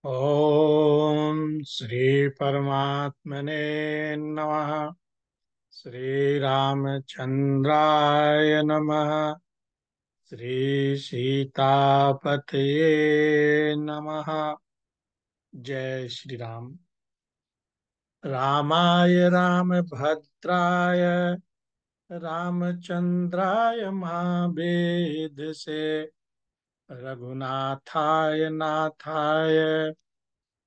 ओम श्री परमात्मने नमः। श्री रामचंद्राय नमः। श्री सीतापतये नमः। जय श्री राम। रामाय रामभद्राय रामचंद्राय महावेधसे रघुनाथाय नाथाय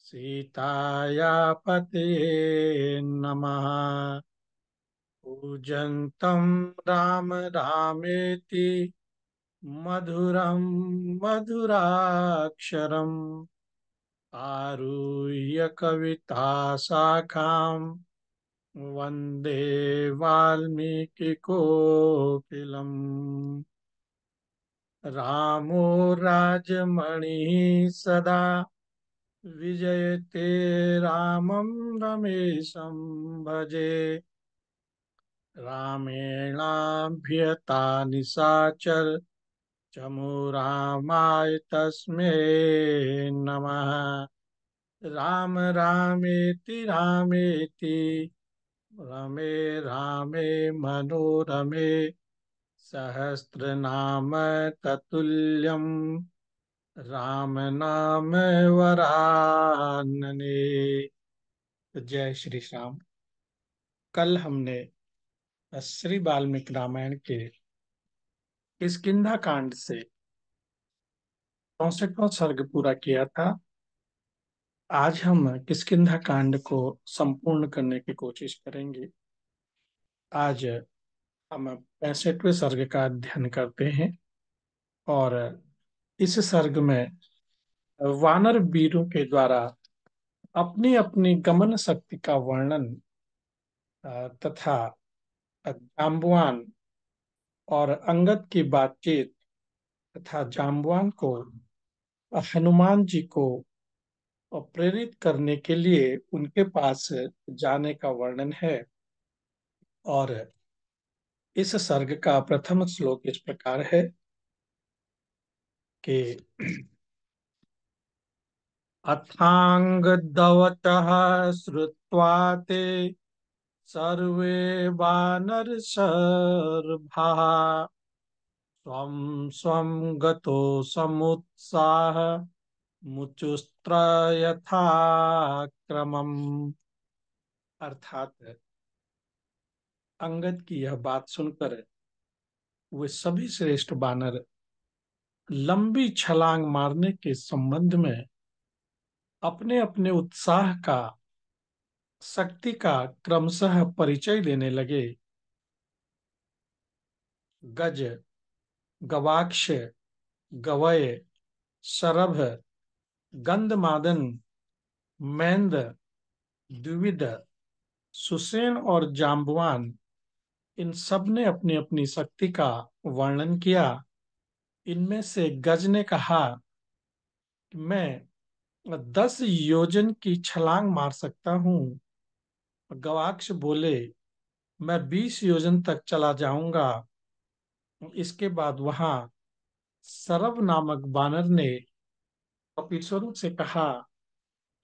सीताया पतये नमः। कूजन्तं राम रामेति मधुरं मधुराक्षरम् आरुह्य कविताशाखां वन्दे वाल्मीकिकोकिलम्। रामो राजमणिः सदा विजयते रामं रमेशं भजे। रामेणाभ्यता निशाचर चमूरामाय तस्मै नमः। राम रामेति रामेति रमे रामे मनोरमे सहस्रनाम ततुल्यम् राम नाम वरानने। जय श्री श्याम। कल हमने श्री वाल्मीकि रामायण के किष्किंधा कांड से 64वां सर्ग पूरा किया था। आज हम किष्किंधा कांड को संपूर्ण करने की कोशिश करेंगे। आज हम 65वें सर्ग का अध्ययन करते हैं और इस सर्ग में वानर वीरों के द्वारा अपनी अपनी गमन शक्ति का वर्णन तथा जाम्बवान और अंगद की बातचीत तथा जाम्बवान को हनुमान जी को प्रेरित करने के लिए उनके पास जाने का वर्णन है। और इस सर्ग का प्रथम श्लोक इस प्रकार है कि अथांगदवतः श्रुत्वा ते सर्वे वानरशर्भाः स्वं स्वं गतो समुत्साह मुचुस्त्र यथा क्रमम्। अर्थात अंगद की यह बात सुनकर वे सभी श्रेष्ठ वानर लंबी छलांग मारने के संबंध में अपने अपने उत्साह का शक्ति का क्रमशः परिचय देने लगे। गज, गवाक्ष, गवय, शरभ, गंधमादन, मैंद, द्विविद, सुसेन और जाम्बवान इन सब ने अपनी अपनी शक्ति का वर्णन किया। इनमें से गज ने कहा कि मैं 10 योजन की छलांग मार सकता हूँ। गवाक्ष बोले मैं 20 योजन तक चला जाऊंगा। इसके बाद वहां सरव नामक बानर ने कपीश्वरों से कहा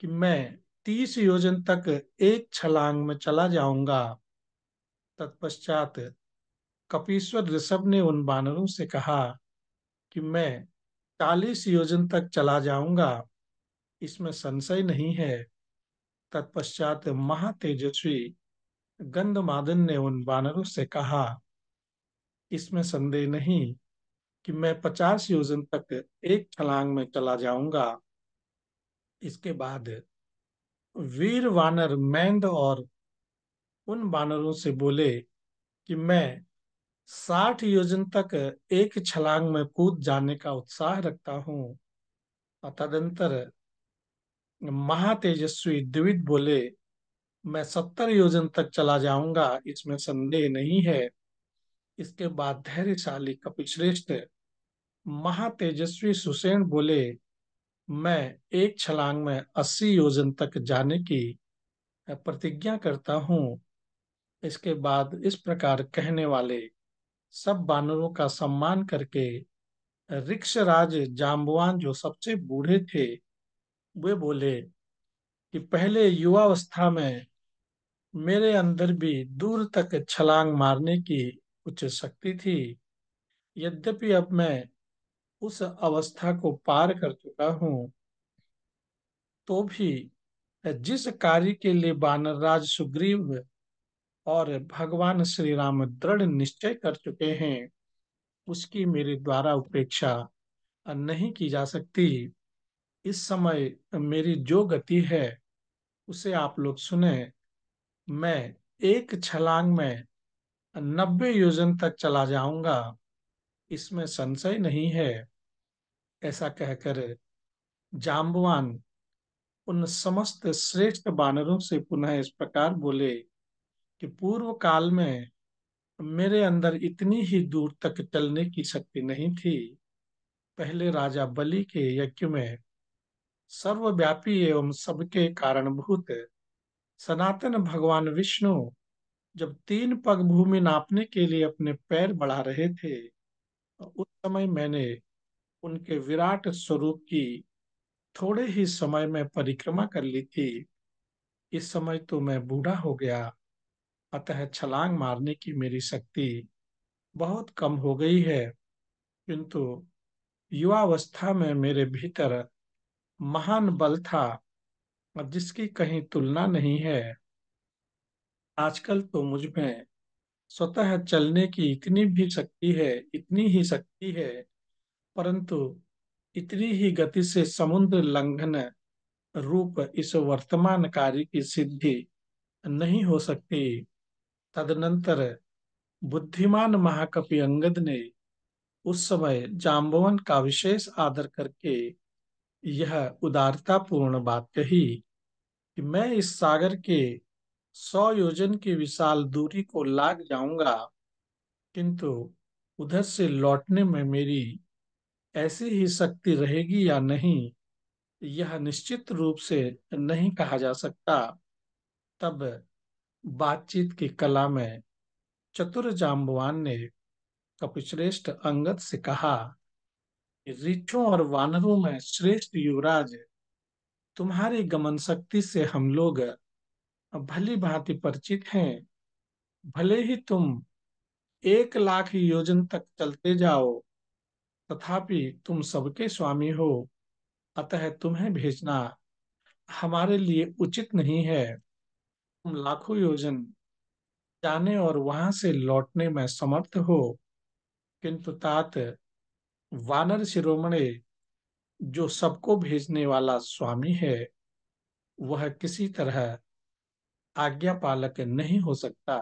कि मैं 30 योजन तक एक छलांग में चला जाऊंगा। तत्पश्चात कपीश्वर ऋषभ ने उन बानरों से कहा कि मैं 40 योजन तक चला जाऊंगा, इसमें संशय नहीं है। तत्पश्चात महातेजस्वी गंधमादन ने उन वानरों से कहा, इसमें संदेह नहीं कि मैं 50 योजन तक एक छलांग में चला जाऊंगा। इसके बाद वीर वानर मैंद और उन वानरों से बोले कि मैं 60 योजन तक एक छलांग में कूद जाने का उत्साह रखता हूँ। तदंतर महातेजस्वी द्विविद बोले मैं 70 योजन तक चला जाऊंगा, इसमें संदेह नहीं है। इसके बाद धैर्यशाली कपिश्रेष्ठ महातेजस्वी सुषेण बोले मैं एक छलांग में 80 योजन तक जाने की प्रतिज्ञा करता हूँ। इसके बाद इस प्रकार कहने वाले सब बानरों का सम्मान करके ऋक्षराज जाम्बवान जो सबसे बूढ़े थे वे बोले कि पहले युवावस्था में मेरे अंदर भी दूर तक छलांग मारने की कुछ शक्ति थी। यद्यपि अब मैं उस अवस्था को पार कर चुका हूँ, तो भी जिस कार्य के लिए वानरराज सुग्रीव और भगवान श्री राम दृढ़ निश्चय कर चुके हैं, उसकी मेरे द्वारा उपेक्षा नहीं की जा सकती। इस समय मेरी जो गति है उसे आप लोग सुने। मैं एक छलांग में 90 योजन तक चला जाऊंगा, इसमें संशय नहीं है। ऐसा कहकर जाम्बवान उन समस्त श्रेष्ठ वानरों से पुनः इस प्रकार बोले कि पूर्व काल में मेरे अंदर इतनी ही दूर तक चलने की शक्ति नहीं थी। पहले राजा बलि के यज्ञ में सर्वव्यापी एवं सबके कारणभूत सनातन भगवान विष्णु जब 3 पग भूमि नापने के लिए अपने पैर बढ़ा रहे थे, उस समय मैंने उनके विराट स्वरूप की थोड़े ही समय में परिक्रमा कर ली थी। इस समय तो मैं बूढ़ा हो गया, अतः छलांग मारने की मेरी शक्ति बहुत कम हो गई है। किंतु युवावस्था में मेरे भीतर महान बल था, जिसकी कहीं तुलना नहीं है। आजकल तो मुझ में स्वतः चलने की इतनी भी शक्ति है, इतनी ही शक्ति है, परंतु इतनी ही गति से समुद्र लंघन रूप इस वर्तमान कार्य की सिद्धि नहीं हो सकती। तदनंतर बुद्धिमान महाकवि अंगद ने उस समय जाम्बवन का विशेष आदर करके यह उदारतापूर्ण बात कही कि मैं इस सागर के 100 योजन की विशाल दूरी को लाग जाऊंगा, किंतु उधर से लौटने में मेरी ऐसी ही शक्ति रहेगी या नहीं, यह निश्चित रूप से नहीं कहा जा सकता। तब बातचीत की कला में चतुर जाम्बवान ने कपिश्रेष्ठ अंगद से कहा, रीछों और वानरों में श्रेष्ठ युवराज, तुम्हारी गमन शक्ति से हम लोग भली भांति परिचित हैं। भले ही तुम 1 लाख योजन तक चलते जाओ, तथापि तुम सबके स्वामी हो, अतः तुम्हें भेजना हमारे लिए उचित नहीं है। तुम लाखों योजन जाने और वहां से लौटने में समर्थ हो, किंतु तात वानर शिरोमणि जो सबको भेजने वाला स्वामी है, वह किसी तरह आज्ञा पालक नहीं हो सकता।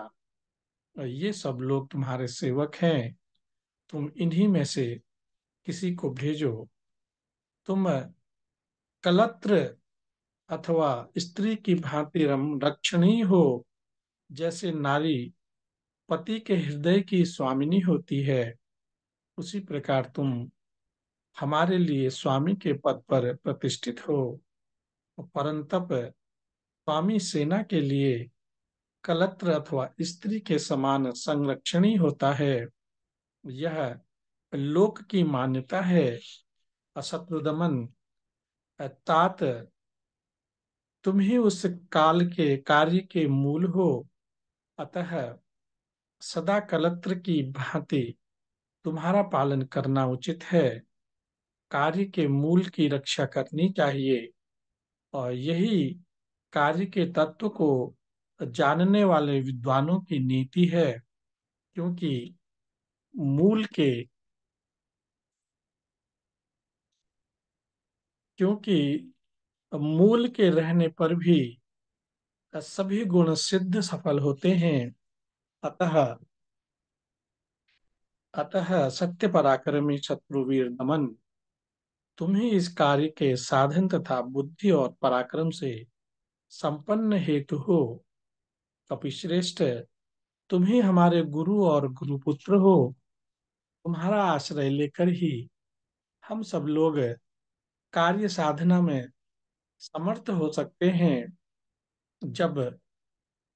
ये सब लोग तुम्हारे सेवक हैं, तुम इन्हीं में से किसी को भेजो। तुम कलत्र अथवा स्त्री की भांति रक्षणीय हो, जैसे नारी पति के हृदय की स्वामिनी होती है, उसी प्रकार तुम हमारे लिए स्वामी के पद पर प्रतिष्ठित हो। परंतप स्वामी सेना के लिए कलत्र अथवा स्त्री के समान संरक्षणी होता है, यह लोक की मान्यता है। अशत्रुदमन तात तुम ही उस काल के कार्य के मूल हो, अतः सदा कलत्र की भांति तुम्हारा पालन करना उचित है। कार्य के मूल की रक्षा करनी चाहिए, और यही कार्य के तत्व को जानने वाले विद्वानों की नीति है। क्योंकि मूल के क्योंकि मूल के रहने पर भी सभी गुण सिद्ध सफल होते हैं। अतः अतः सत्य पराक्रमी शत्रुवीर नमन, तुम ही इस कार्य के साधन तथा बुद्धि और पराक्रम से संपन्न हेतु हो। कपिश्रेष्ठ, तुम ही हमारे गुरु और गुरुपुत्र हो। तुम्हारा आश्रय लेकर ही हम सब लोग कार्य साधना में समर्थ हो सकते हैं। जब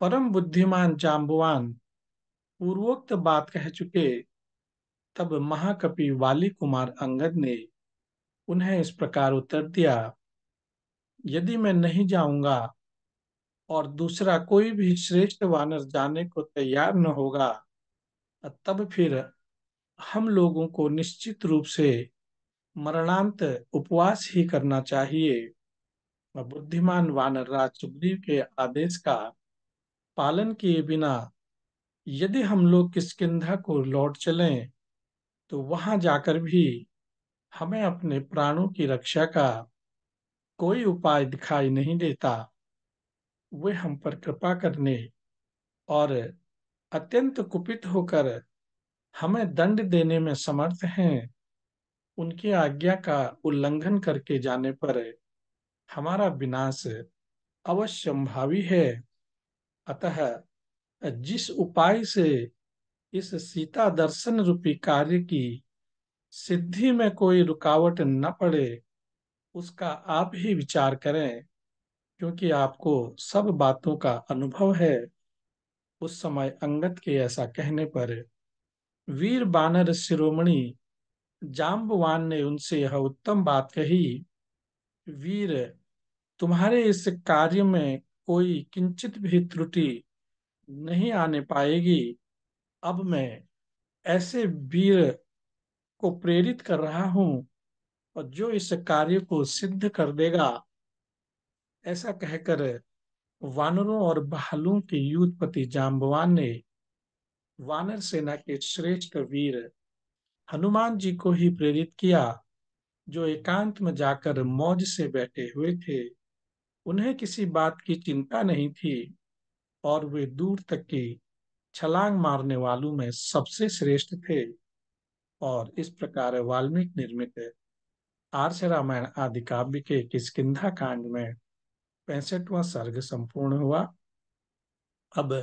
परम बुद्धिमान जाम्बवान पूर्वोक्त बात कह चुके, तब महाकवि वाली कुमार अंगद ने उन्हें इस प्रकार उत्तर दिया, यदि मैं नहीं जाऊंगा और दूसरा कोई भी श्रेष्ठ वानर जाने को तैयार न होगा, तब फिर हम लोगों को निश्चित रूप से मरणांत उपवास ही करना चाहिए। बुद्धिमान वानर राज सुग्रीव के आदेश का पालन किए बिना यदि हम लोग किष्किंधा को लौट चलें, तो वहां जाकर भी हमें अपने प्राणों की रक्षा का कोई उपाय दिखाई नहीं देता। वे हम पर कृपा करने और अत्यंत कुपित होकर हमें दंड देने में समर्थ हैं। उनकी आज्ञा का उल्लंघन करके जाने पर हमारा विनाश अवश्यंभावी है। अतः जिस उपाय से इस सीता दर्शन रूपी कार्य की सिद्धि में कोई रुकावट न पड़े, उसका आप ही विचार करें, क्योंकि आपको सब बातों का अनुभव है। उस समय अंगद के ऐसा कहने पर वीर बानर शिरोमणि जाम्बवान ने उनसे यह उत्तम बात कही। वीर, तुम्हारे इस कार्य में कोई किंचित भी त्रुटि नहीं आने पाएगी। अब मैं ऐसे वीर को प्रेरित कर रहा हूं और जो इस कार्य को सिद्ध कर देगा। ऐसा कहकर वानरों और भालुओं के यूथपति जाम्बवान ने वानर सेना के श्रेष्ठ वीर हनुमान जी को ही प्रेरित किया, जो एकांत में जाकर मौज से बैठे हुए थे। उन्हें किसी बात की चिंता नहीं थी और वे दूर तक की छलांग मारने वालों में सबसे श्रेष्ठ थे। और इस प्रकार वाल्मीकि निर्मित आर्ष रामायण आदि काव्य के किष्किंधा कांड में 65वां सर्ग संपूर्ण हुआ। अब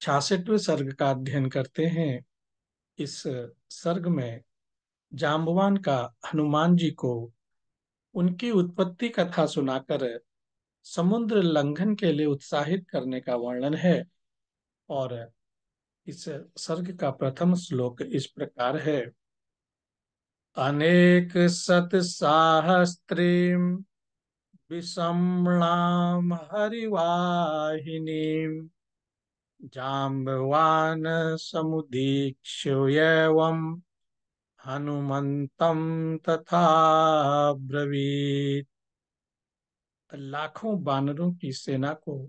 66वें सर्ग का अध्ययन करते हैं। इस सर्ग में जाम्बवान का हनुमान जी को उनकी उत्पत्ति कथा सुनाकर समुद्र लंघन के लिए उत्साहित करने का वर्णन है। और इस सर्ग का प्रथम श्लोक इस प्रकार है। अनेक सत साहस्त्रीम विषम्णाम हरिवाहिनीम जाम्बवान समुदीक्ष्य एवं हनुमंतम तथा ब्रवीत। लाखों बानरों की सेना को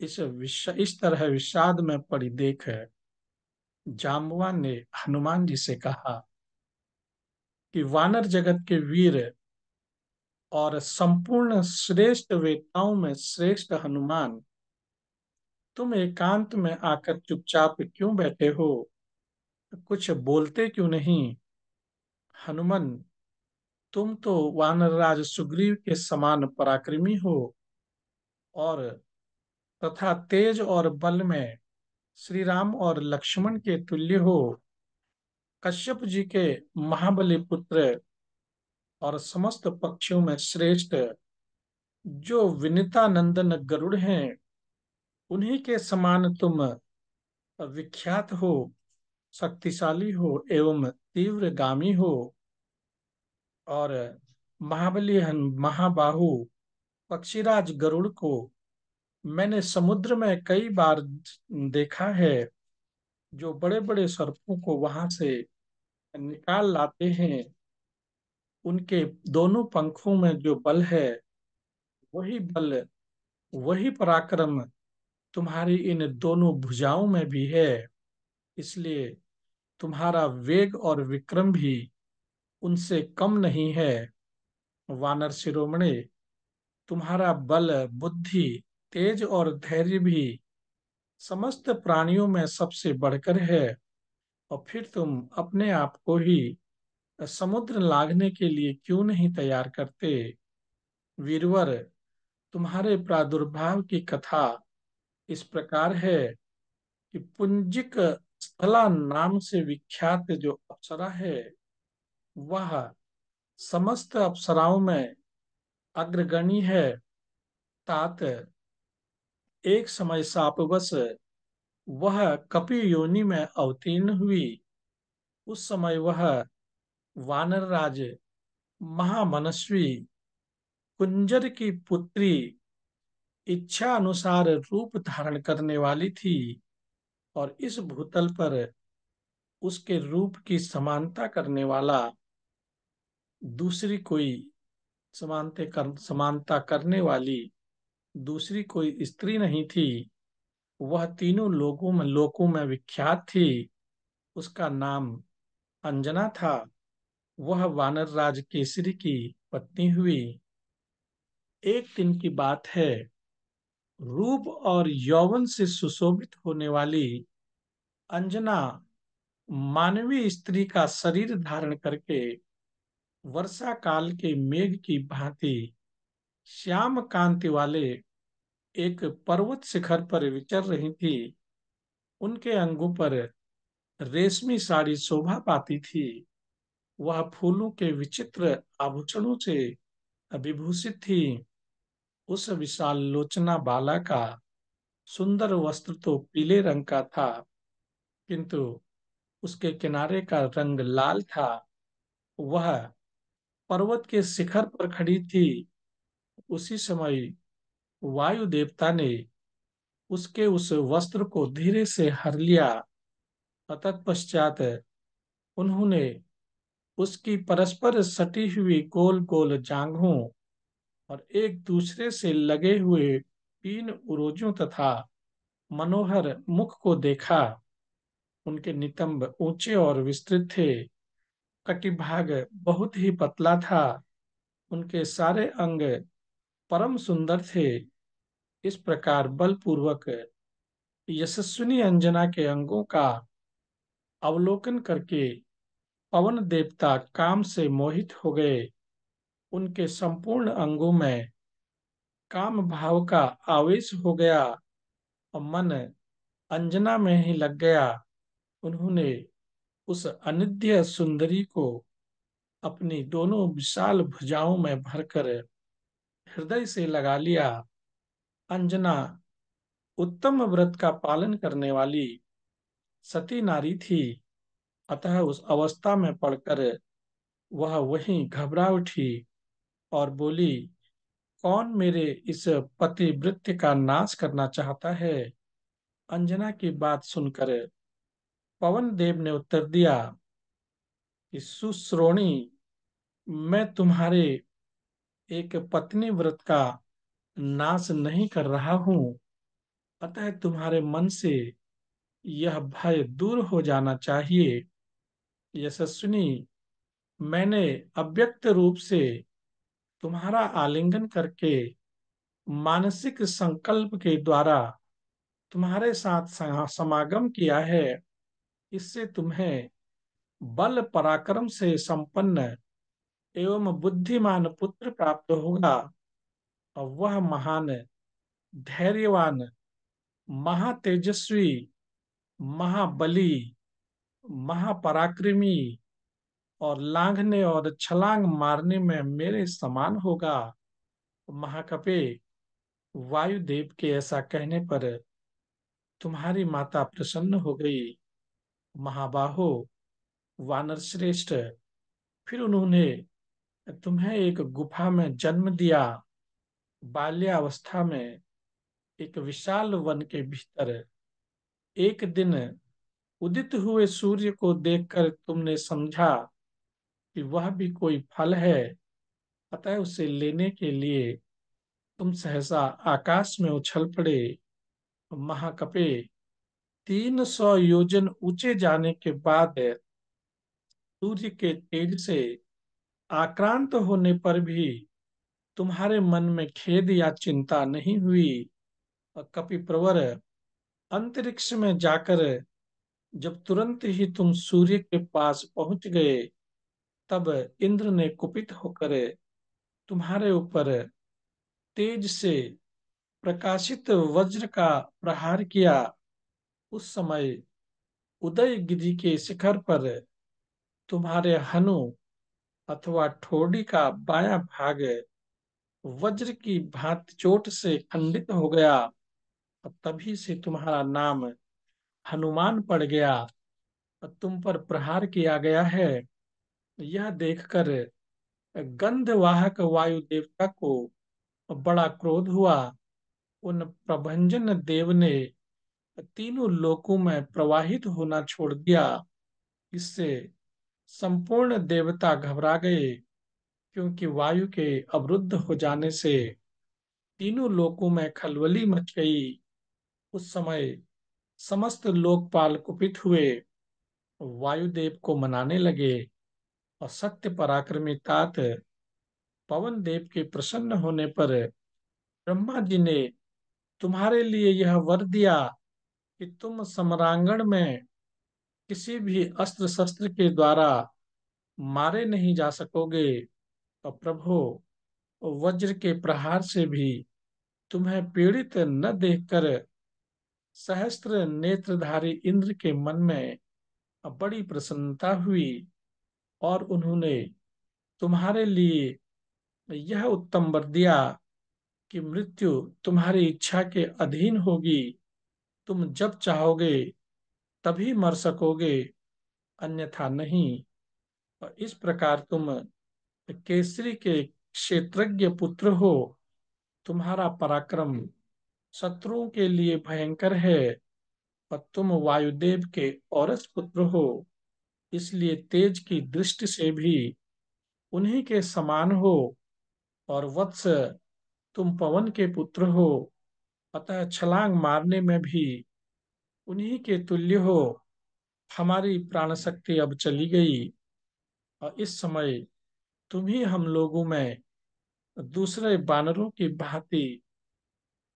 इस तरह विषाद में पड़ी देख जाम्बवान ने हनुमान जी से कहा कि वानर जगत के वीर और संपूर्ण श्रेष्ठ वेताओं में श्रेष्ठ हनुमान, तुम एकांत में आकर चुपचाप क्यों बैठे हो? कुछ बोलते क्यों नहीं? हनुमान, तुम तो वानरराज सुग्रीव के समान पराक्रमी हो और तथा तेज और बल में श्री राम और लक्ष्मण के तुल्य हो। कश्यप जी के महाबली पुत्र और समस्त पक्षियों में श्रेष्ठ जो विनीता नंदन गरुड़ हैं, उन्हीं के समान तुम विख्यात हो, शक्तिशाली हो एवं तीव्रगामी हो। और महाबली महाबाहु पक्षीराज गरुड़ को मैंने समुद्र में कई बार देखा है, जो बड़े बड़े सर्पों को वहां से निकाल लाते हैं। उनके दोनों पंखों में जो बल है, वही बल, वही पराक्रम तुम्हारी इन दोनों भुजाओं में भी है। इसलिए तुम्हारा वेग और विक्रम भी उनसे कम नहीं है। वानर शिरोमणि, तुम्हारा बल, बुद्धि, तेज और धैर्य भी समस्त प्राणियों में सबसे बढ़कर है। और फिर तुम अपने आप को ही समुद्र लांघने के लिए क्यों नहीं तैयार करते? वीरवर, तुम्हारे प्रादुर्भाव की कथा इस प्रकार है कि पुंजिक स्थला नाम से विख्यात जो अप्सरा है, वह समस्त अप्सराओं में अग्रगणी है। तात एक समय शापवश वह कपि योनि में अवतीर्ण हुई। उस समय वह वानर राज महामनस्वी कुंजर की पुत्री इच्छा अनुसार रूप धारण करने वाली थी, और इस भूतल पर उसके रूप की समानता करने वाला दूसरी कोई समानता करने वाली दूसरी कोई स्त्री नहीं थी। वह तीनों लोकों में विख्यात थी। उसका नाम अंजना था। वह वानर राज केसरी की पत्नी हुई। एक दिन की बात है। रूप और यौवन से सुशोभित होने वाली अंजना मानवीय स्त्री का शरीर धारण करके वर्षा काल के मेघ की भांति श्याम कांति वाले एक पर्वत शिखर पर विचर रही थी। उनके अंगों पर रेशमी साड़ी शोभा पाती थी। वह फूलों के विचित्र आभूषणों से विभूषित थी। उस विशाल लोचना बाला का सुंदर वस्त्र तो पीले रंग का था, किंतु उसके किनारे का रंग लाल था। वह पर्वत के शिखर पर खड़ी थी। उसी समय वायु देवता ने उसके उस वस्त्र को धीरे से हर लिया। तत्पश्चात उन्होंने उसकी परस्पर सटी हुई गोल गोल जांघों और एक दूसरे से लगे हुए तीन उरोजों तथा मनोहर मुख को देखा। उनके नितंब ऊंचे और विस्तृत थे। कटिभाग बहुत ही पतला था। उनके सारे अंग परम सुंदर थे। इस प्रकार बलपूर्वक यशस्विनी अंजना के अंगों का अवलोकन करके पवन देवता काम से मोहित हो गए। उनके संपूर्ण अंगों में काम भाव का आवेश हो गया और मन अंजना में ही लग गया। उन्होंने उस अनिद्य सुंदरी को अपनी दोनों विशाल भुजाओं में भरकर हृदय से लगा लिया। अंजना उत्तम व्रत का पालन करने वाली सती नारी थी। अतः उस अवस्था में पड़कर वह वहीं घबरा उठी और बोली, कौन मेरे इस पतिव्रत्य का नाश करना चाहता है? अंजना की बात सुनकर पवन देव ने उत्तर दिया कि सुश्रोणी, मैं तुम्हारे एक पत्नी व्रत का नाश नहीं कर रहा हूं। अतः तुम्हारे मन से यह भय दूर हो जाना चाहिए। यशस्विनी, मैंने अव्यक्त रूप से तुम्हारा आलिंगन करके मानसिक संकल्प के द्वारा तुम्हारे साथ समागम किया है। इससे तुम्हें बल पराक्रम से संपन्न एवं बुद्धिमान पुत्र प्राप्त होगा, और वह महान, धैर्यवान, महातेजस्वी, महाबली, महापराक्रमी और लांघने और छलांग मारने में मेरे समान होगा। महाकपे, वायुदेव के ऐसा कहने पर तुम्हारी माता प्रसन्न हो गई। महाबाहो, वानर श्रेष्ठ, फिर उन्होंने तुम्हें एक गुफा में जन्म दिया। बाल्यावस्था में एक विशाल वन के भीतर एक दिन उदित हुए सूर्य को देखकर तुमने समझा कि वह भी कोई फल है। अतः उसे लेने के लिए तुम सहसा आकाश में उछल पड़े। महाकपे, 300 योजन ऊंचे जाने के बाद सूर्य के तेज से आक्रांत होने पर भी तुम्हारे मन में खेद या चिंता नहीं हुई। और कपिप्रवर, अंतरिक्ष में जाकर जब तुरंत ही तुम सूर्य के पास पहुंच गए, तब इंद्र ने कुपित होकर तुम्हारे ऊपर तेज से प्रकाशित वज्र का प्रहार किया। उस समय उदयगिरि के शिखर पर तुम्हारे हनु अथवा ठोड़ी का बायां भाग वज्र की भांति चोट से खंडित हो गया, और तभी से तुम्हारा नाम हनुमान पड़ गया और तुम पर प्रहार किया गया है। यह देखकर गंधवाहक वायु देवता को बड़ा क्रोध हुआ। उन प्रभंजन देव ने तीनों लोकों में प्रवाहित होना छोड़ दिया। इससे संपूर्ण देवता घबरा गए, क्योंकि वायु के अवरुद्ध हो जाने से तीनों लोकों में खलबली मच गई। उस समय समस्त लोकपाल कुपित हुए, वायुदेव को मनाने लगे और सत्य पराक्रमी तात पवन देव के प्रसन्न होने पर ब्रह्मा जी ने तुम्हारे लिए यह वर दिया कि तुम सम्रांगण में किसी भी अस्त्र शस्त्र के द्वारा मारे नहीं जा सकोगे। और प्रभु, वज्र के प्रहार से भी तुम्हें पीड़ित न देखकर सहस्त्र नेत्रधारी इंद्र के मन में बड़ी प्रसन्नता हुई, और उन्होंने तुम्हारे लिए यह उत्तम वर दिया कि मृत्यु तुम्हारी इच्छा के अधीन होगी। तुम जब चाहोगे तभी मर सकोगे, अन्यथा नहीं। और इस प्रकार तुम केसरी के क्षेत्रज्ञ पुत्र हो। तुम्हारा पराक्रम शत्रुओं के लिए भयंकर है, और तुम वायुदेव के औरस पुत्र हो, इसलिए तेज की दृष्टि से भी उन्हीं के समान हो। और वत्स, तुम पवन के पुत्र हो, अतः छलांग मारने में भी उन्हीं के तुल्य हो। हमारी प्राण शक्ति अब चली गई, और इस समय तुम ही हम लोगों में दूसरे बानरों की भांति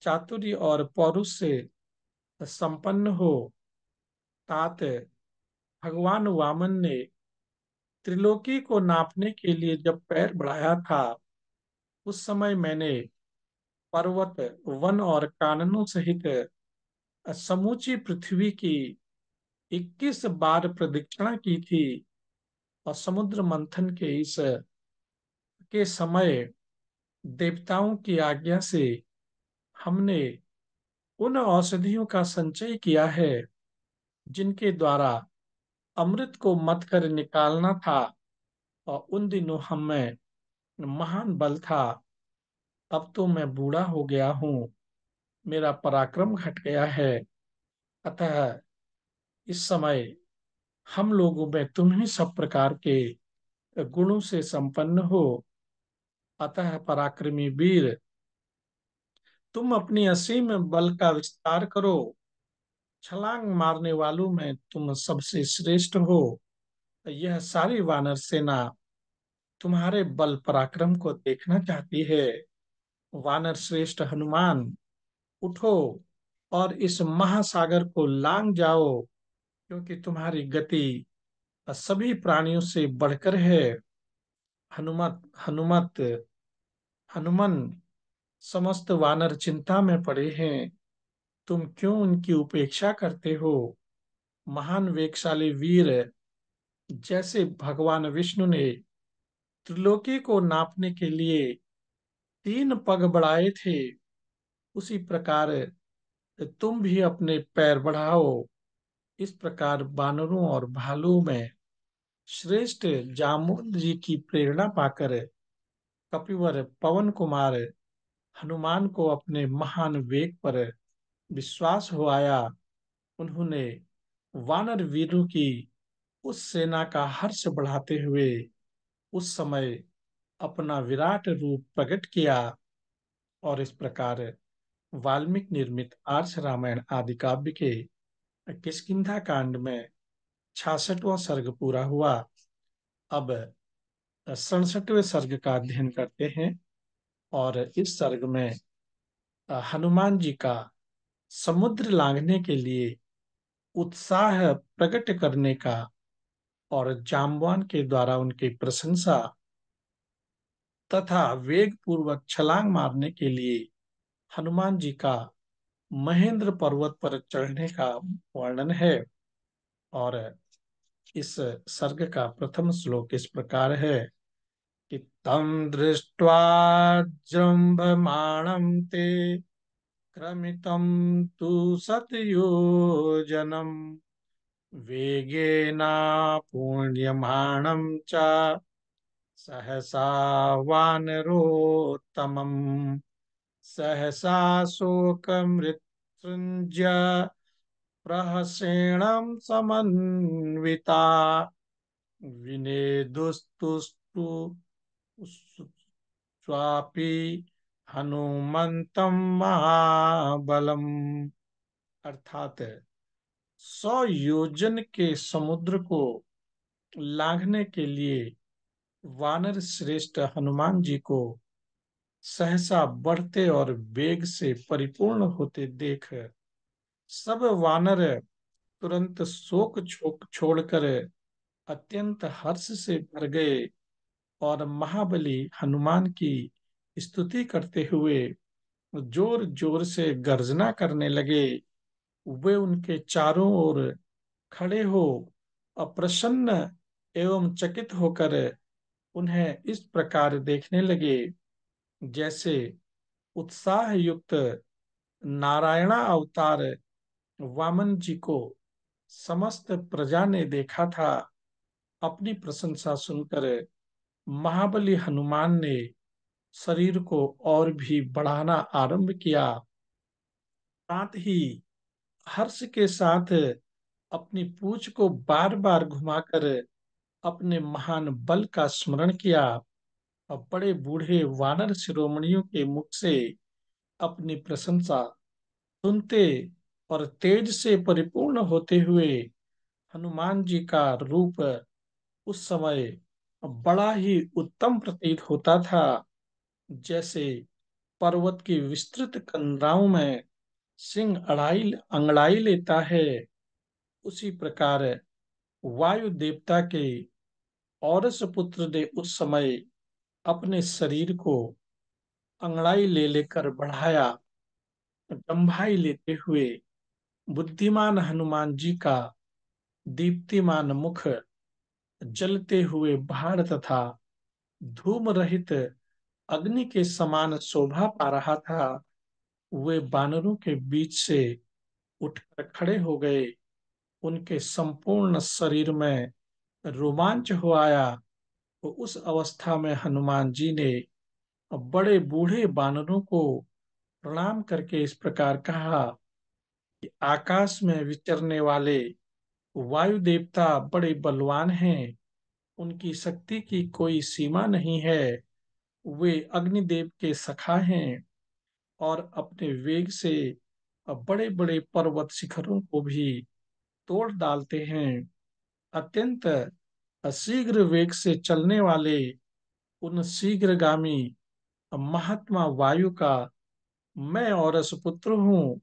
चातुर्य और पौरुष से संपन्न हो। तात भगवान वामन ने त्रिलोकी को नापने के लिए जब पैर बढ़ाया था, उस समय मैंने पर्वत, वन और काननों सहित समूची पृथ्वी की 21 बार प्रदक्षिणा की थी। और समुद्र मंथन के समय देवताओं की आज्ञा से हमने उन औषधियों का संचय किया है जिनके द्वारा अमृत को मथ कर निकालना था। और उन दिनों हम में महान बल था। अब तो मैं बूढ़ा हो गया हूँ, मेरा पराक्रम घट गया है। अतः इस समय हम लोगों में तुम ही सब प्रकार के गुणों से संपन्न हो। अतः पराक्रमी वीर, तुम अपनी असीम बल का विस्तार करो। छलांग मारने वालों में तुम सबसे श्रेष्ठ हो। यह सारी वानर सेना तुम्हारे बल पराक्रम को देखना चाहती है। वानर श्रेष्ठ हनुमान, उठो और इस महासागर को लांग जाओ, क्योंकि तुम्हारी गति सभी प्राणियों से बढ़कर है। हनुमत हनुमत हनुमान, समस्त वानर चिंता में पड़े हैं। तुम क्यों उनकी उपेक्षा करते हो? महान वेगशाली वीर, जैसे भगवान विष्णु ने त्रिलोकी को नापने के लिए 3 पग बढ़ाए थे, उसी प्रकार तुम भी अपने पैर बढ़ाओ। इस प्रकार बानरों और भालुओं में श्रेष्ठ जामवंत जी की प्रेरणा पाकर कपिवर पवन कुमार हनुमान को अपने महान वेग पर विश्वास हो आया। उन्होंने वानर वीरों की उस सेना का हर्ष बढ़ाते हुए उस समय अपना विराट रूप प्रकट किया। और इस प्रकार वाल्मीकि निर्मित आर्ष रामायण आदि काव्य के किष्किंधा कांड में 66वां सर्ग पूरा हुआ। अब 67वें सर्ग का अध्ययन करते हैं। और इस सर्ग में हनुमान जी का समुद्र लांघने के लिए उत्साह प्रकट करने का और जाम्बवान के द्वारा उनकी प्रशंसा तथा वेग पूर्वक छलांग मारने के लिए हनुमान जी का महेंद्र पर्वत पर चढ़ने का वर्णन है। और इस सर्ग का प्रथम श्लोक इस प्रकार है कि तम दृष्ट्वा जृंभमाणं ते क्रमितं तु शतयोजनम् वेगेना पूर्यमाणं च सहसा वानरोत्तमम् सहसा शोकमृत्युञ्जय प्रहसेणं समन्विता विनेदुस्तुस्तु स्वापि हनुमन्तं महाबलम्। अर्थात 100 योजन के समुद्र को लांघने के लिए वानर श्रेष्ठ हनुमान जी को सहसा बढ़ते और वेग से परिपूर्ण होते देख सब वानर तुरंत शोक छोड़कर अत्यंत हर्ष से भर गए और महाबली हनुमान की स्तुति करते हुए जोर जोर से गर्जना करने लगे। वे उनके चारों ओर खड़े हो अप्रसन्न एवं चकित होकर उन्हें इस प्रकार देखने लगे जैसे उत्साह युक्त नारायणा अवतार वामन जी को समस्त प्रजा ने देखा था। अपनी प्रशंसा सुनकर महाबली हनुमान ने शरीर को और भी बढ़ाना आरंभ किया। साथ ही हर्ष के साथ अपनी पूंछ को बार बार घुमाकर अपने महान बल का स्मरण किया और बड़े बूढ़े वानर शिरोमणियों के मुख से अपनी प्रशंसा सुनते और तेज से परिपूर्ण होते हुए हनुमान जी का रूप उस समय बड़ा ही उत्तम प्रतीत होता था। जैसे पर्वत की विस्तृत कंदराओं में सिंह अड़ाई अंगड़ाई लेता है, उसी प्रकार वायु देवता के औरस पुत्र ने उस समय अपने शरीर को अंगड़ाई ले लेकर बढ़ाया। दंभाई लेते हुए बुद्धिमान हनुमान जी का दीप्तिमान मुख जलते हुए पहाड़ तथा धूम रहित अग्नि के समान शोभा पा रहा था। वे बानरों के बीच से उठकर खड़े हो गए। उनके संपूर्ण शरीर में रोमांच हो आया। तो उस अवस्था में हनुमान जी ने बड़े बूढ़े बानरों को प्रणाम करके इस प्रकार कहा कि आकाश में विचरने वाले वायु देवता बड़े बलवान हैं। उनकी शक्ति की कोई सीमा नहीं है। वे अग्निदेव के सखा हैं और अपने वेग से बड़े बड़े पर्वत शिखरों को भी तोड़ डालते हैं। अत्यंत शीघ्र वेग से चलने वाले उन शीघ्रगामी महात्मा वायु का मैं औरस पुत्र हूँ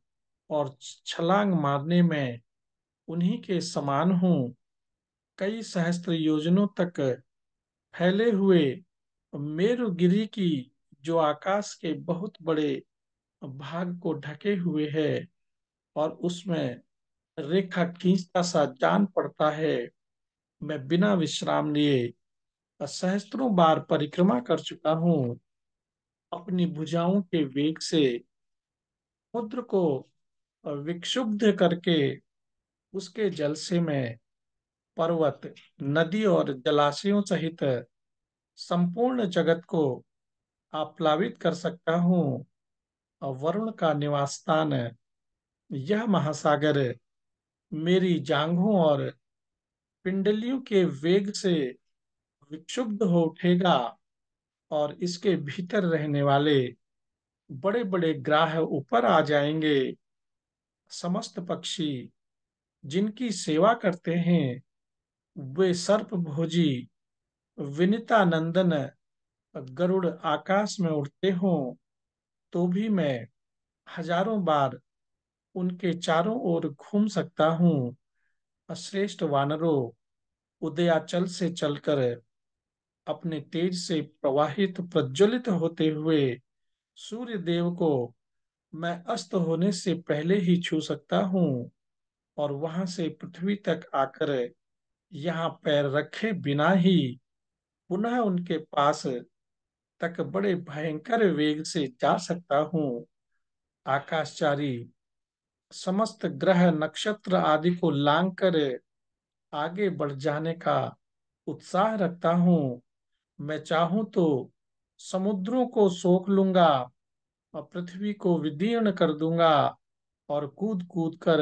और छलांग मारने में उन्हीं के समान हूँ। कई सहस्त्र योजनों तक फैले हुए मेरुगिरी की जो आकाश के बहुत बड़े भाग को ढके हुए है और उसमें रेखा खींचता सा जान पड़ता है। मैं बिना विश्राम लिए सहस्त्रों बार परिक्रमा कर चुका हूँ। अपनी भुजाओं के वेग से समुद्र को विक्षुब्ध करके उसके जल से मैं पर्वत नदी और जलाशयों सहित संपूर्ण जगत को आप्लावित कर सकता हूँ। और वरुण का निवास स्थान यह महासागर मेरी जांघों और पिंडलियों के वेग से विक्षुब्ध हो उठेगा और इसके भीतर रहने वाले बड़े बड़े ग्राह ऊपर आ जाएंगे। समस्त पक्षी जिनकी सेवा करते हैं वे सर्प भोजी विनीता नंदन गरुड़ आकाश में उड़ते हों तो भी मैं हजारों बार उनके चारों ओर घूम सकता हूँ। श्रेष्ठ वानरों, उदयाचल से चलकर अपने तेज से प्रवाहित प्रज्वलित होते हुए सूर्य देव को मैं अस्त होने से पहले ही छू सकता हूँ और वहां से पृथ्वी तक आकर यहाँ पैर रखे बिना ही पुनः उनके पास तक बड़े भयंकर वेग से जा सकता हूँ। आकाशचारी समस्त ग्रह नक्षत्र आदि को लांग कर आगे बढ़ जाने का उत्साह रखता हूँ। मैं चाहूं तो समुद्रों को सोख लूंगा और पृथ्वी को विदीर्ण कर दूंगा, और कूद कूद कर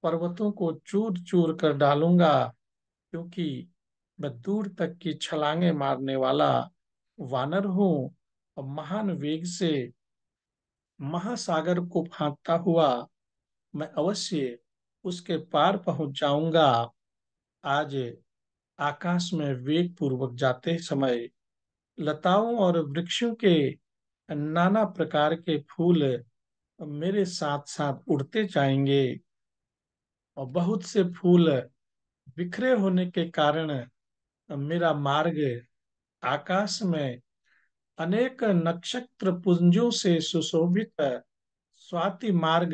पर्वतों को चूर चूर कर डालूंगा, क्योंकि मैं दूर तक की छलांगे मारने वाला वानर हूँ। और महान वेग से महासागर को फांदता हुआ मैं अवश्य उसके पार पहुंच जाऊंगा। आज आकाश में वेग पूर्वक जाते समय लताओं और वृक्षों के नाना प्रकार के फूल मेरे साथ साथ उड़ते जाएंगे, और बहुत से फूल बिखरे होने के कारण मेरा मार्ग आकाश में अनेक नक्षत्र पुंजों से सुशोभित स्वाति मार्ग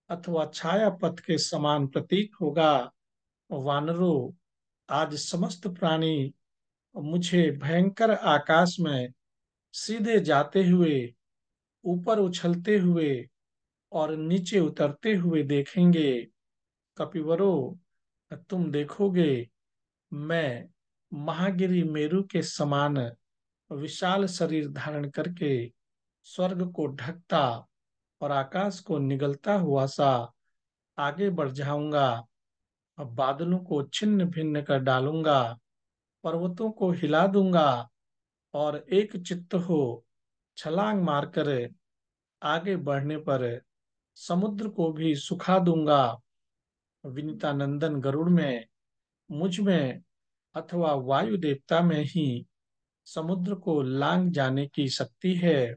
अथवा छाया पथ के समान प्रतीत होगा। वानरों, आज समस्त प्राणी मुझे भयंकर आकाश में सीधे जाते हुए, ऊपर उछलते हुए और नीचे उतरते हुए देखेंगे। कपिवरों, तुम देखोगे मैं महागिरी मेरु के समान विशाल शरीर धारण करके स्वर्ग को ढकता और आकाश को निगलता हुआ सा आगे बढ़ जाऊंगा। अब बादलों को छिन्न भिन्न कर डालूंगा, पर्वतों को हिला दूंगा, और एक चित्त हो छलांग मारकर आगे बढ़ने पर समुद्र को भी सुखा दूंगा। विनीता नंदन गरुड़ में, मुझ में अथवा वायु देवता में ही समुद्र को लांग जाने की शक्ति है।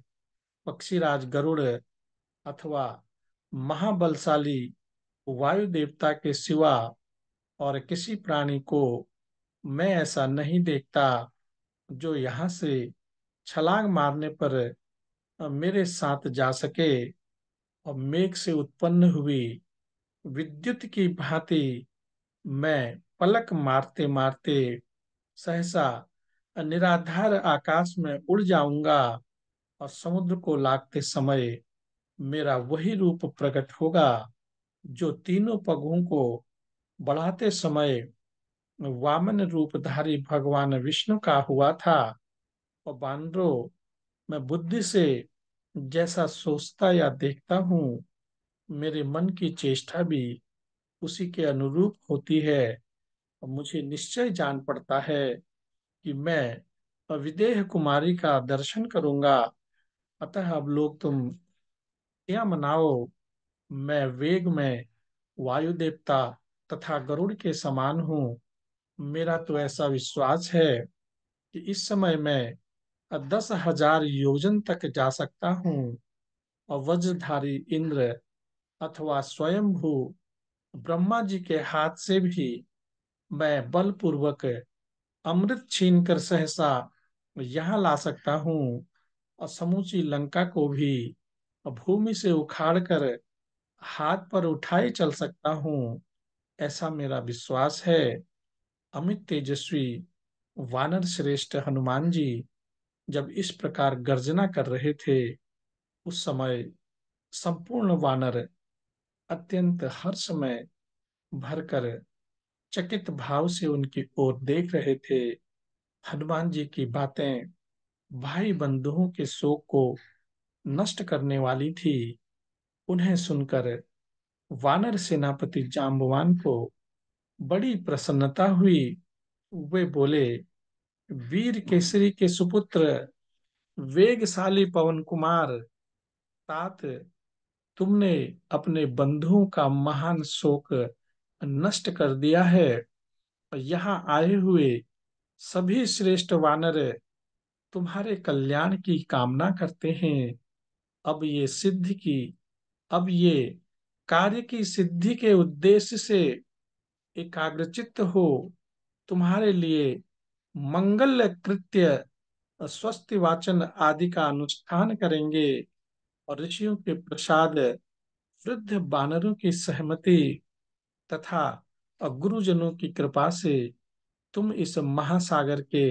पक्षीराज गरुड़ अथवा महाबलशाली वायु देवता के सिवा और किसी प्राणी को मैं ऐसा नहीं देखता जो यहाँ से छलांग मारने पर मेरे साथ जा सके। और मेघ से उत्पन्न हुई विद्युत की भांति मैं पलक मारते मारते सहसा निराधार आकाश में उड़ जाऊंगा, और समुद्र को लागते समय मेरा वही रूप प्रकट होगा जो तीनों पगों को बढ़ाते समय वामन रूपधारी भगवान विष्णु का हुआ था। और बानरों, मैं बुद्धि से जैसा सोचता या देखता हूँ, मेरे मन की चेष्टा भी उसी के अनुरूप होती है। और मुझे निश्चय जान पड़ता है कि मैं विदेह कुमारी का दर्शन करूंगा। अतः अब लोग तुम क्या मनाओ। मैं वेग में वायु देवता तथा गरुड़ के समान हूँ। मेरा तो ऐसा विश्वास है कि इस समय मैं 10,000 योजन तक जा सकता हूँ, और वज्रधारी इंद्र अथवा स्वयंभू ब्रह्मा जी के हाथ से भी मैं बलपूर्वक अमृत छीन कर सहसा यहाँ ला सकता हूँ, और समूची लंका को भी भूमि से उखाड़ कर हाथ पर उठाए चल सकता हूँ। ऐसा मेरा विश्वास है। अमित तेजस्वी वानर श्रेष्ठ हनुमान जी जब इस प्रकार गर्जना कर रहे थे, उस समय संपूर्ण वानर अत्यंत हर्ष में भरकर चकित भाव से उनकी ओर देख रहे थे। हनुमान जी की बातें भाई बंधुओं के शोक को नष्ट करने वाली थी। उन्हें सुनकर वानर सेनापति जाम्बवान को बड़ी प्रसन्नता हुई। वे बोले, वीर केसरी के सुपुत्र, वेगशाली पवन कुमार, तात, तुमने अपने बंधुओं का महान शोक नष्ट कर दिया है। यहाँ आए हुए सभी श्रेष्ठ वानर तुम्हारे कल्याण की कामना करते हैं। अब ये सिद्धि की अब ये कार्य की सिद्धि के उद्देश्य से एकाग्रचित्त हो तुम्हारे लिए मंगल कृत्य, स्वस्ति वाचन आदि का अनुष्ठान करेंगे, और ऋषियों के प्रसाद, वृद्ध बानरों की सहमति तथा गुरुजनों की कृपा से तुम इस महासागर के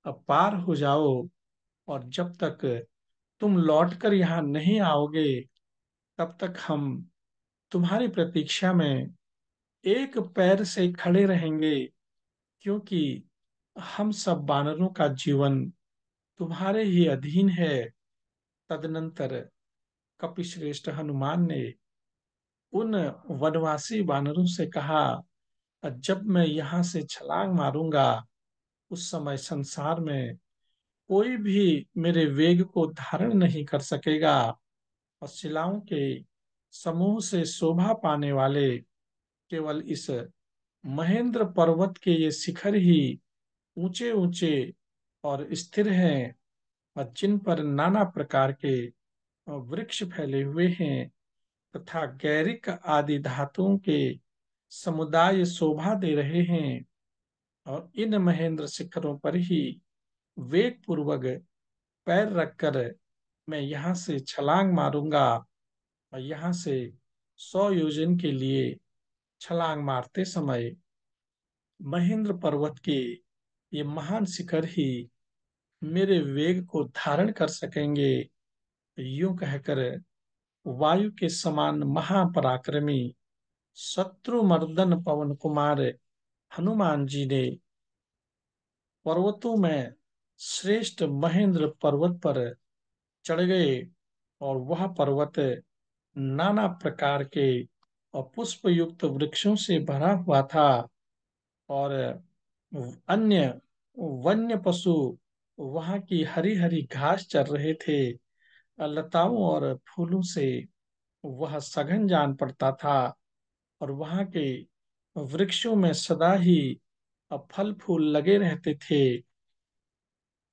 पार हो जाओ। और जब तक तुम लौटकर यहाँ नहीं आओगे, तब तक हम तुम्हारी प्रतीक्षा में एक पैर से खड़े रहेंगे, क्योंकि हम सब वानरों का जीवन तुम्हारे ही अधीन है। तदनंतर कपिश्रेष्ठ हनुमान ने उन वनवासी वानरों से कहा, जब मैं यहाँ से छलांग मारूंगा उस समय संसार में कोई भी मेरे वेग को धारण नहीं कर सकेगा, और शिलाओं के समूह से शोभा पाने वाले केवल इस महेंद्र पर्वत के ये शिखर ही ऊंचे ऊंचे और स्थिर हैं, और जिन पर नाना प्रकार के वृक्ष फैले हुए हैं तथा गैरिक आदि धातुओं के समुदाय शोभा दे रहे हैं। और इन महेंद्र शिखरों पर ही वेग पूर्वक पैर रखकर मैं यहाँ से छलांग मारूंगा, और यहाँ से 100 योजन के लिए छलांग मारते समय महेंद्र पर्वत के ये महान शिखर ही मेरे वेग को धारण कर सकेंगे। यूं कहकर वायु के समान महापराक्रमी शत्रुमर्दन पवन कुमार हनुमान जी ने पर्वतों में श्रेष्ठ महेंद्र पर्वत पर चढ़ गए, और वह पर्वत नाना प्रकार के और पुष्प युक्त वृक्षों से भरा हुआ था, और अन्य वन्य पशु वहां की हरी हरी घास चर रहे थे। लताओं और फूलों से वह सघन जान पड़ता था, और वहां के वृक्षों में सदा ही फल फूल लगे रहते थे।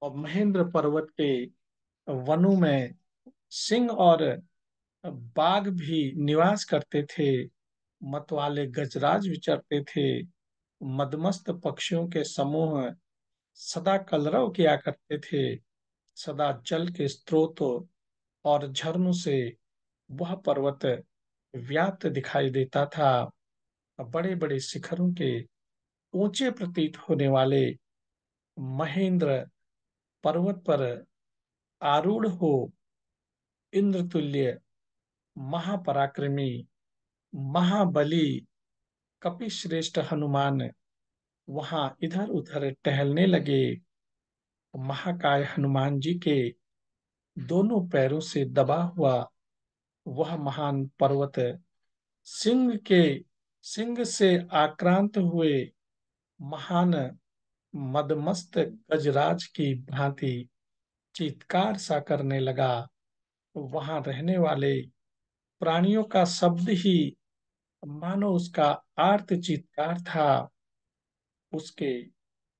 और महेंद्र पर्वत के वनों में सिंह और बाघ भी निवास करते थे। मतवाले गजराज विचरते थे। मदमस्त पक्षियों के समूह सदा कलरव किया करते थे। सदा जल के स्रोतों और झरनों से वह पर्वत व्याप्त दिखाई देता था। बड़े बड़े शिखरों के ऊंचे प्रतीत होने वाले महेंद्र पर्वत पर आरूढ़ हो इंद्रतुल्य महापराक्रमी महाबली कपिश्रेष्ठ हनुमान वहां इधर उधर टहलने लगे। महाकाय हनुमान जी के दोनों पैरों से दबा हुआ वह महान पर्वत सिंह के सिंह से आक्रांत हुए महान मदमस्त गजराज की भांति चीत्कार सा करने लगा। वहां रहने वाले प्राणियों का शब्द ही मानो उसका आर्त चीत्कार था। उसके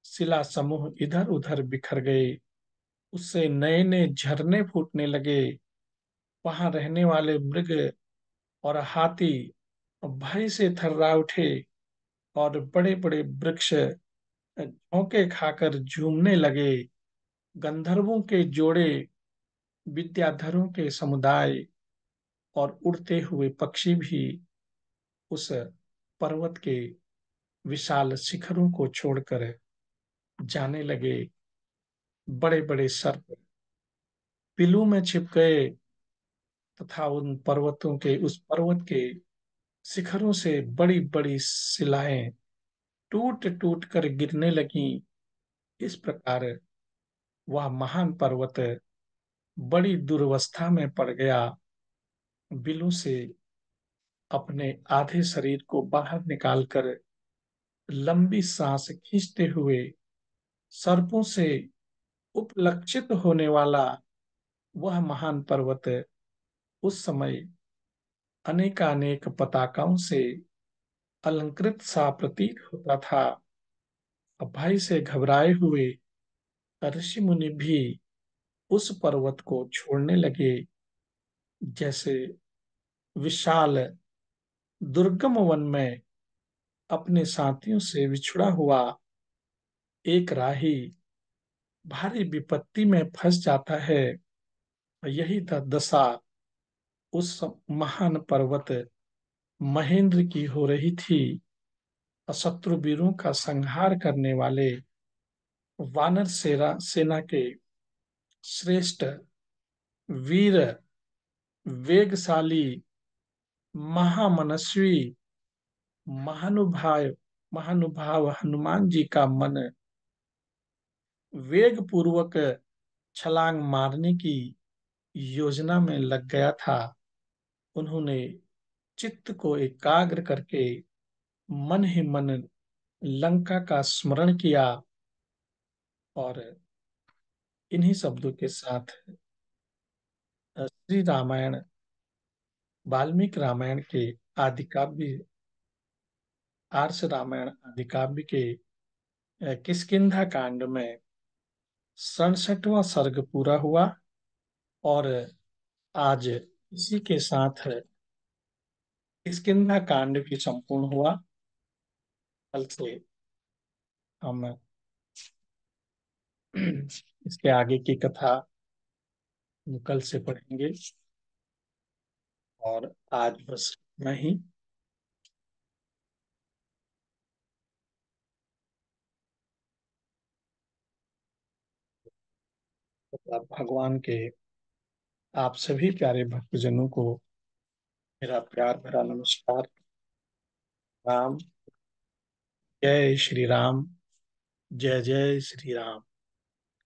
शिला समूह इधर उधर बिखर गए। उससे नए नए झरने फूटने लगे। वहां रहने वाले मृग और हाथी भय से थर्रा उठे, और बड़े बड़े वृक्ष झोंके खाकर झूमने लगे। गंधर्वों के जोड़े, विद्याधरों के समुदाय और उड़ते हुए पक्षी भी उस पर्वत के विशाल शिखरों को छोड़कर जाने लगे। बड़े बड़े सर्प पिलू में छिप गए, तथा उन पर्वतों के उस पर्वत के शिखरों से बड़ी बड़ी शिलाएं टूट टूट कर गिरने लगीं। इस प्रकार वह महान पर्वत बड़ी दुर्वस्था में पड़ गया। बिलों से अपने आधे शरीर को बाहर निकालकर लंबी सांस खींचते हुए सर्पों से उपलक्षित होने वाला वह महान पर्वत उस समय अनेकानेक पताकाओं से अलंकृत सा प्रतीत होता था। भय से घबराए हुए ऋषि मुनि भी उस पर्वत को छोड़ने लगे। जैसे विशाल दुर्गम वन में अपने साथियों से विछड़ा हुआ एक राही भारी विपत्ति में फंस जाता है, यही दशा उस महान पर्वत महेंद्र की हो रही थी। शत्रु वीरों का संहार करने वाले वानर सेना के श्रेष्ठ वीर वेगशाली महामनस्वी महानुभाव महानुभाव हनुमान जी का मन वेग पूर्वक छलांग मारने की योजना में लग गया था, उन्होंने चित्त को एकाग्र करके मन ही मन लंका का स्मरण किया, और इन्हीं शब्दों के साथ श्री रामायण, वाल्मीकि रामायण के आदि काव्य, आर्ष रामायण आदि काव्य के किष्किंधा कांड में 67वां सर्ग पूरा हुआ। और आज इसी के साथ किष्किंधा कांड भी संपूर्ण हुआ। कल से हम इसके आगे की कथा कल से पढ़ेंगे, और आज बस इतना ही। भगवान के आप सभी प्यारे भक्तजनों को मेरा प्यार भरा नमस्कार। राम, जय श्री राम, जय जय श्री राम।